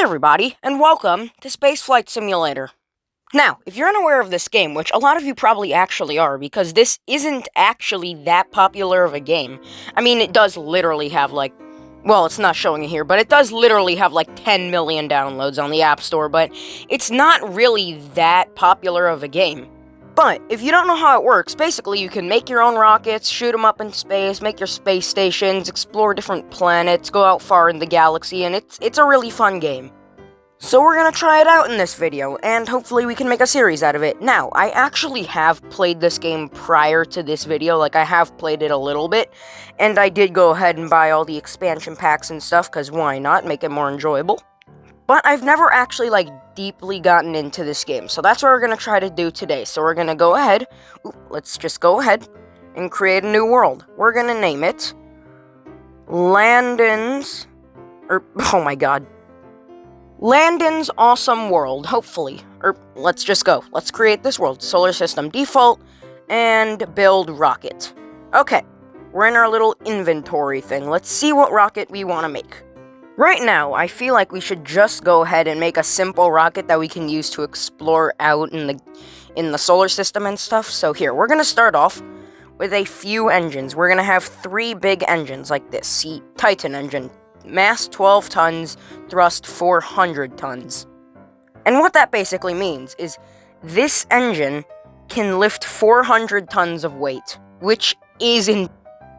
everybody, and welcome to Spaceflight Simulator. Now, if you're unaware of this game, which a lot of you probably actually are, because this isn't actually that popular of a game. I mean, it does literally have well, it's not showing it here, but it does literally have 10 million downloads on the App Store, but it's not really that popular of a game. But if you don't know how it works, basically you can make your own rockets, shoot them up in space, make your space stations, explore different planets, go out far in the galaxy, and it's a really fun game. So we're gonna try it out in this video, and hopefully we can make a series out of it. Now, I actually have played this game prior to this video, I have played it a little bit, and I did go ahead and buy all the expansion packs and stuff, because why not, make it more enjoyable. But I've never actually, deeply gotten into this game, so that's what we're gonna try to do today. So we're gonna go ahead, let's just go ahead and create a new world. We're gonna name it Landon's Awesome World, hopefully. Let's just go. Let's create this world. Solar system default, and build rocket. Okay, we're in our little inventory thing. Let's see what rocket we want to make. Right now, I feel like we should just go ahead and make a simple rocket that we can use to explore out in the solar system and stuff. So here, we're gonna start off with a few engines. We're gonna have 3 big engines like this. See, Titan engine. Mass 12 tons, thrust 400 tons. And what that basically means is this engine can lift 400 tons of weight, which is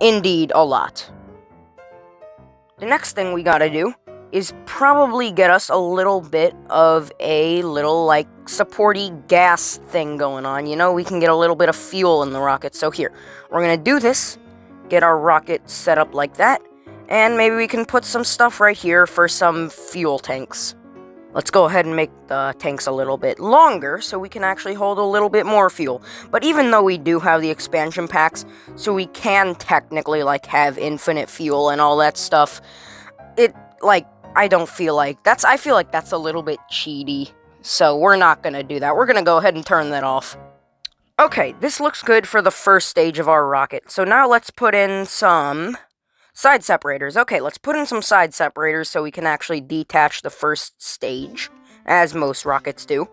indeed a lot. The next thing we gotta do is probably get us a little bit of a little, supporty gas thing going on. You know, we can get a little bit of fuel in the rocket. So here, we're gonna do this, get our rocket set up like that, and maybe we can put some stuff right here for some fuel tanks. Let's go ahead and make the tanks a little bit longer so we can actually hold a little bit more fuel. But even though we do have the expansion packs, so we can technically, have infinite fuel and all that stuff, I feel like that's a little bit cheaty. So we're not gonna do that. We're gonna go ahead and turn that off. Okay, this looks good for the first stage of our rocket. So now let's put in some side separators. Okay, let's put in some side separators so we can actually detach the first stage, as most rockets do.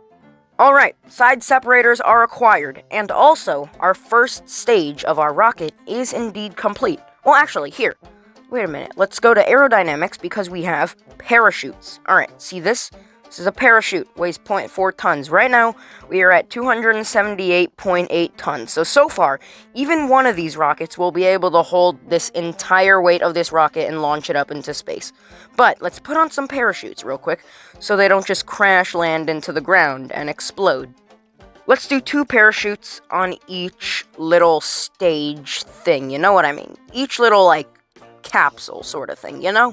Alright, side separators are acquired, and also, our first stage of our rocket is indeed complete. Well, actually, here, wait a minute, let's go to aerodynamics because we have parachutes. Alright, see this? This is a parachute, weighs 0.4 tons. Right now, we are at 278.8 tons. So far, even one of these rockets will be able to hold this entire weight of this rocket and launch it up into space. But let's put on some parachutes real quick, so they don't just crash land into the ground and explode. Let's do 2 parachutes on each little stage thing, you know what I mean? Each little, capsule sort of thing, you know?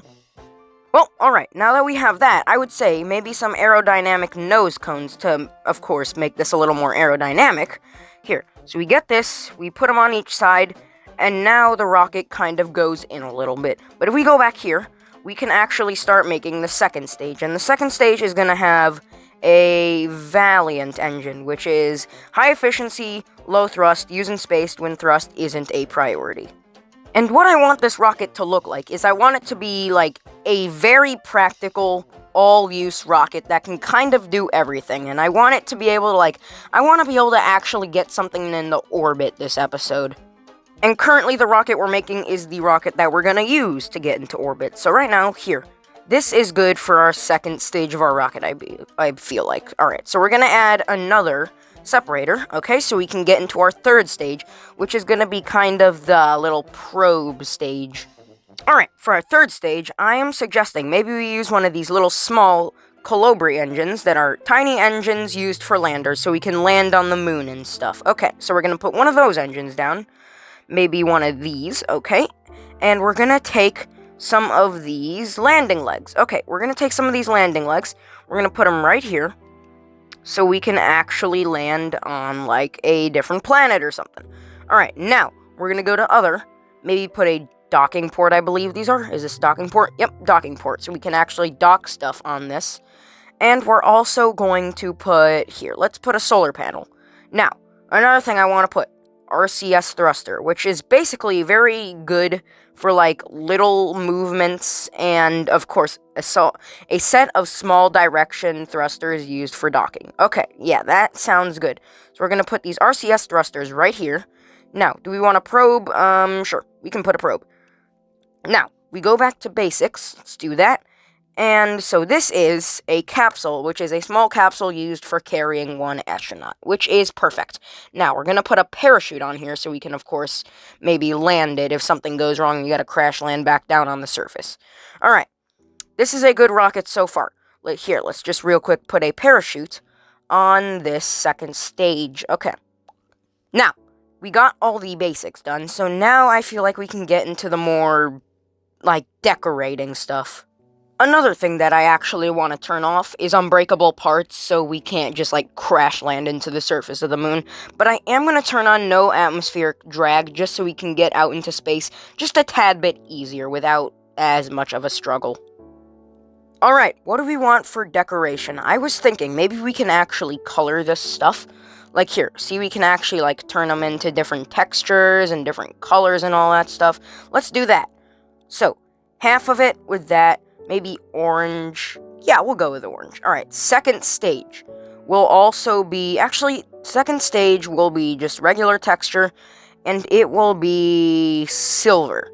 Well, alright, now that we have that, I would say maybe some aerodynamic nose cones to, of course, make this a little more aerodynamic. Here, so we get this, we put them on each side, and now the rocket kind of goes in a little bit. But if we go back here, we can actually start making the second stage, and the second stage is going to have a Valiant engine, which is high efficiency, low thrust, using space when thrust isn't a priority. And what I want this rocket to look like is I want it to be, a very practical, all-use rocket that can kind of do everything. And I want it to be able to, I want to be able to actually get something in the orbit this episode. And currently the rocket we're making is the rocket that we're going to use to get into orbit. So right now, here. This is good for our second stage of our rocket, I feel like. Alright, so we're going to add another separator, okay, so we can get into our third stage, which is going to be kind of the little probe stage. Alright, for our third stage, I am suggesting maybe we use one of these little small Colibri engines that are tiny engines used for landers, so we can land on the moon and stuff. Okay, so we're going to put one of those engines down, maybe one of these, okay, and we're going to take some of these landing legs. Okay, we're going to take some of these landing legs, we're going to put them right here, so we can actually land on, a different planet or something. Alright, now, we're gonna go to other, maybe put a docking port, I believe these are. Is this docking port? Yep, docking port, so we can actually dock stuff on this. And we're also going to put, here, let's put a solar panel. Now, another thing I want to put, RCS thruster, which is basically very good for like little movements, and of course a set of small direction thrusters used for docking. Okay, yeah, that sounds good. So we're gonna put these RCS thrusters right here. Now, do we want a probe? Sure, we can put a probe. Now, we go back to basics. Let's do that. And so this is a capsule, which is a small capsule used for carrying one astronaut, which is perfect. Now, we're going to put a parachute on here so we can, of course, maybe land it if something goes wrong and you got to crash land back down on the surface. Alright, this is a good rocket so far. Here, let's just real quick put a parachute on this second stage. Okay. Now, we got all the basics done, so now I feel like we can get into the more, like, decorating stuff. Another thing that I actually want to turn off is unbreakable parts, so we can't just, like, crash land into the surface of the moon. But I am going to turn on no atmospheric drag, just so we can get out into space just a tad bit easier without as much of a struggle. Alright, what do we want for decoration? I was thinking maybe we can actually color this stuff. Like here, see, we can actually, like, turn them into different textures and different colors and all that stuff. Let's do that. So, half of it with that. Maybe orange. Yeah, we'll go with orange. Alright, second stage will also be... Actually, second stage will be just regular texture, and it will be silver.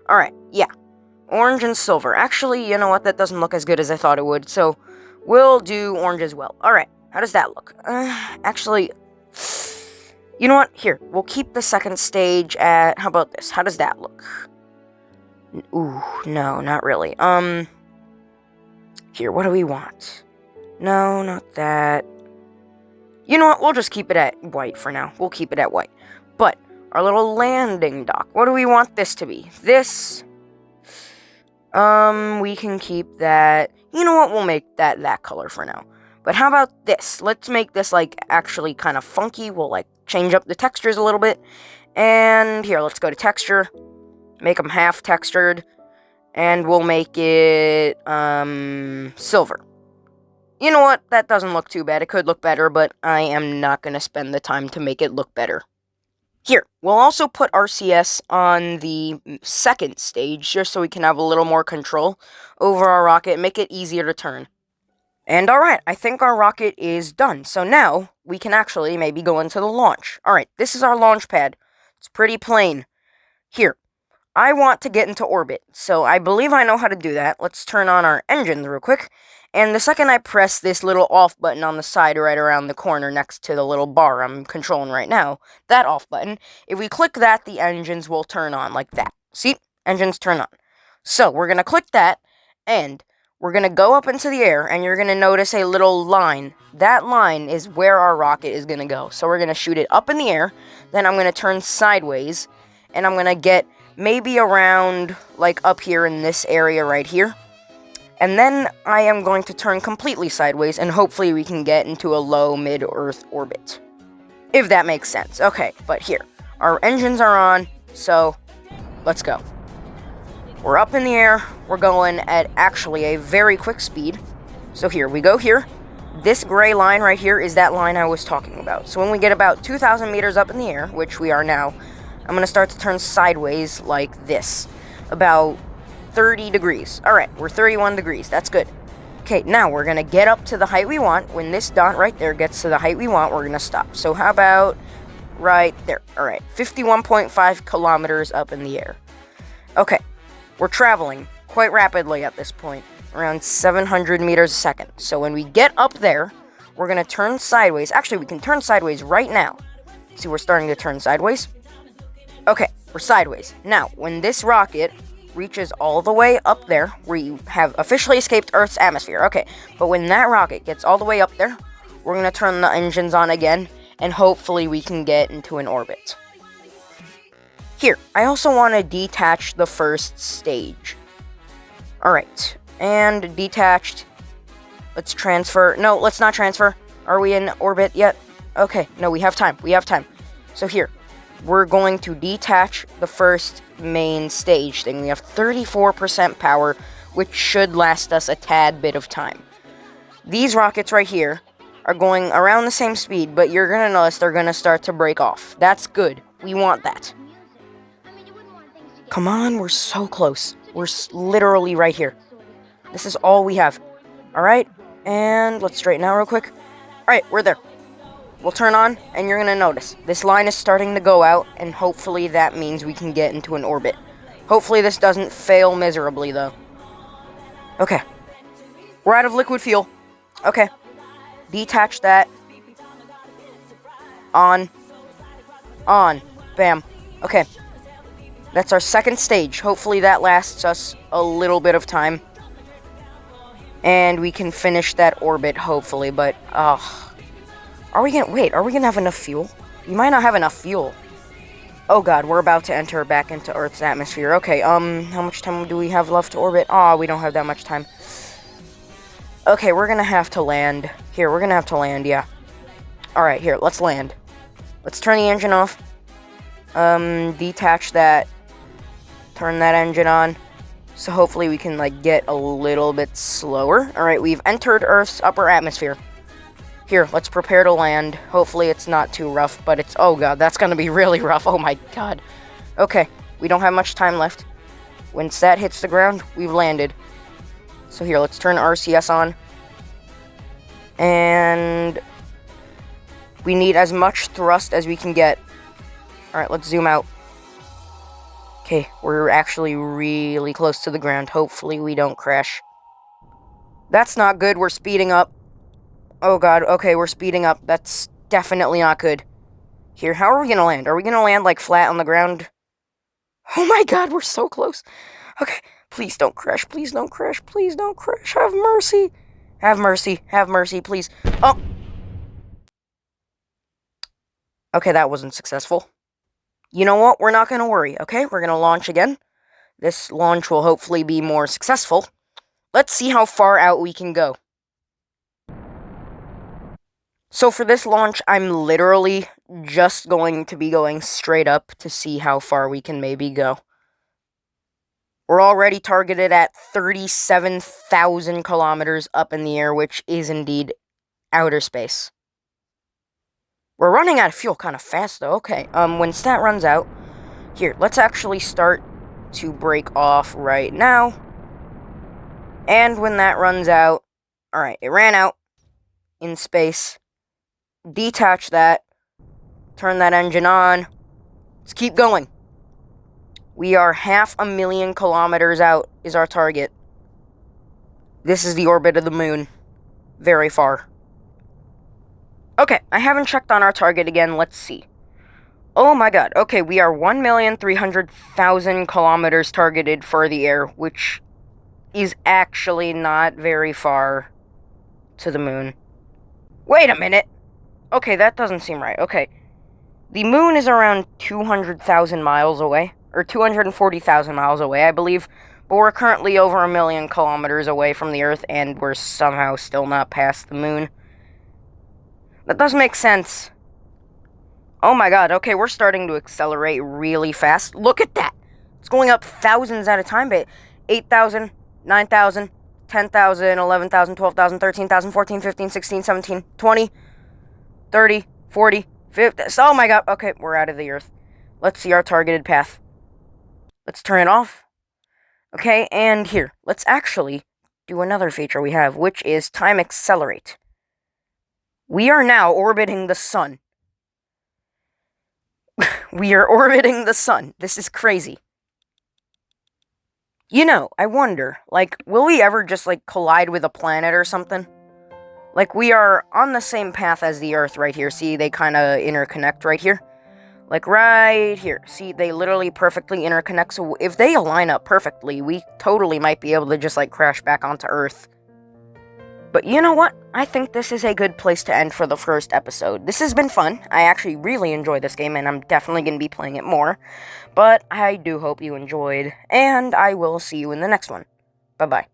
Alright, yeah. Orange and silver. Actually, you know what? That doesn't look as good as I thought it would, so we'll do orange as well. Alright, how does that look? Actually... You know what? Here, we'll keep the second stage at... How about this? How does that look? Ooh, no, not really. Here, what do we want? No, not that. You know what? We'll just keep it at white for now. We'll keep it at white. But, our little landing dock, what do we want this to be? This... we can keep that... You know what? We'll make that color for now. But how about this? Let's make this, like, actually kind of funky. We'll, like, change up the textures a little bit. And here, let's go to texture. Make them half textured. And we'll make it, silver. You know what? That doesn't look too bad. It could look better, but I am not going to spend the time to make it look better. Here, we'll also put RCS on the second stage, just so we can have a little more control over our rocket and make it easier to turn. And alright, I think our rocket is done. So now, we can actually maybe go into the launch. Alright, this is our launch pad. It's pretty plain. Here, I want to get into orbit, so I believe I know how to do that. Let's turn on our engines real quick. And the second I press this little off button on the side right around the corner next to the little bar I'm controlling right now, that off button, if we click that, the engines will turn on like that. See? Engines turn on. So, we're going to click that, and we're going to go up into the air, and you're going to notice a little line. That line is where our rocket is going to go. So we're going to shoot it up in the air, then I'm going to turn sideways, and I'm going to get maybe around, like, up here in this area right here. And then I am going to turn completely sideways, and hopefully we can get into a low mid-Earth orbit. If that makes sense. Okay, but here. Our engines are on, so let's go. We're up in the air. We're going at actually a very quick speed. So here, we go here. This gray line right here is that line I was talking about. So when we get about 2,000 meters up in the air, which we are now, I'm going to start to turn sideways like this. About 30 degrees. Alright, we're 31 degrees. That's good. Okay, now we're going to get up to the height we want. When this dot right there gets to the height we want, we're going to stop. So how about right there? Alright, 51.5 kilometers up in the air. Okay, we're traveling quite rapidly at this point. Around 700 meters a second. So when we get up there, we're going to turn sideways. Actually, we can turn sideways right now. See, we're starting to turn sideways. Okay, we're sideways. Now, when this rocket reaches all the way up there, we have officially escaped Earth's atmosphere. Okay, but when that rocket gets all the way up there, we're going to turn the engines on again, and hopefully we can get into an orbit. Here, I also want to detach the first stage. Alright, and detached. Let's transfer. No, let's not transfer. Are we in orbit yet? Okay, no, we have time. We have time. So here, we're going to detach the first main stage thing. We have 34% power, which should last us a tad bit of time. These rockets right here are going around the same speed, but you're going to notice they're going to start to break off. That's good. We want that. Come on, we're so close. We're literally right here. This is all we have. Alright, and let's straighten out real quick. Alright, we're there. We'll turn on, and you're gonna notice. This line is starting to go out, and hopefully that means we can get into an orbit. Hopefully this doesn't fail miserably, though. Okay. We're out of liquid fuel. Okay. Detach that. On. Bam. Okay. That's our second stage. Hopefully that lasts us a little bit of time. And we can finish that orbit, hopefully, but, are we gonna have enough fuel? We might not have enough fuel. Oh god, we're about to enter back into Earth's atmosphere. Okay, how much time do we have left to orbit? Aw, we don't have that much time. Okay, we're gonna have to land. Here, we're gonna have to land, yeah. Alright, here, let's land. Let's turn the engine off. Detach that. Turn that engine on. So hopefully we can, like, get a little bit slower. Alright, we've entered Earth's upper atmosphere. Here, let's prepare to land. Hopefully it's not too rough, but it's... Oh god, that's gonna be really rough. Oh my god. Okay, we don't have much time left. Once that hits the ground, we've landed. So here, let's turn RCS on. And... we need as much thrust as we can get. Alright, let's zoom out. Okay, we're actually really close to the ground. Hopefully we don't crash. That's not good, we're speeding up. Oh god, okay, we're speeding up. That's definitely not good. Here, how are we gonna land? Are we gonna land, like, flat on the ground? Oh my god, we're so close. Okay, please don't crash, please don't crash, please don't crash. Have mercy. Have mercy, please. Oh! Okay, that wasn't successful. You know what? We're not gonna worry, okay? We're gonna launch again. This launch will hopefully be more successful. Let's see how far out we can go. So for this launch, I'm literally just going to be going straight up to see how far we can maybe go. We're already targeted at 37,000 kilometers up in the air, which is indeed outer space. We're running out of fuel kind of fast, though. Okay, when stat runs out... Here, let's actually start to break off right now. And when that runs out... Alright, it ran out in space. Detach that. Turn that engine on. Let's keep going. We are 500,000 kilometers out is our target. This is the orbit of the moon. Very far. Okay, I haven't checked on our target again. Let's see. Oh my god. Okay, we are 1,300,000 kilometers targeted for the air, which is actually not very far to the moon. Wait a minute. Okay, that doesn't seem right. Okay. The moon is around 200,000 miles away. Or 240,000 miles away, I believe. But we're currently over 1,000,000 kilometers away from the Earth, and we're somehow still not past the moon. That doesn't make sense. Oh my god, okay, we're starting to accelerate really fast. Look at that! It's going up thousands at a time, but 8,000, 9,000, 10,000, 11,000, 12,000, 13,000, 14, 15, 16, 17, 20, 30, 40, 50. Oh my god, okay, we're out of the Earth. Let's see our targeted path. Let's turn it off. Okay, and here, let's actually do another feature we have, which is time accelerate. We are now orbiting the sun. We are orbiting the sun. This is crazy. You know, I wonder, like, will we ever just, like, collide with a planet or something? Like, we are on the same path as the Earth right here. See, they kind of interconnect right here. Like, right here. See, they literally perfectly interconnect. So if they align up perfectly, we totally might be able to just, like, crash back onto Earth. But you know what? I think this is a good place to end for the first episode. This has been fun. I actually really enjoy this game, and I'm definitely going to be playing it more. But I do hope you enjoyed, and I will see you in the next one. Bye-bye.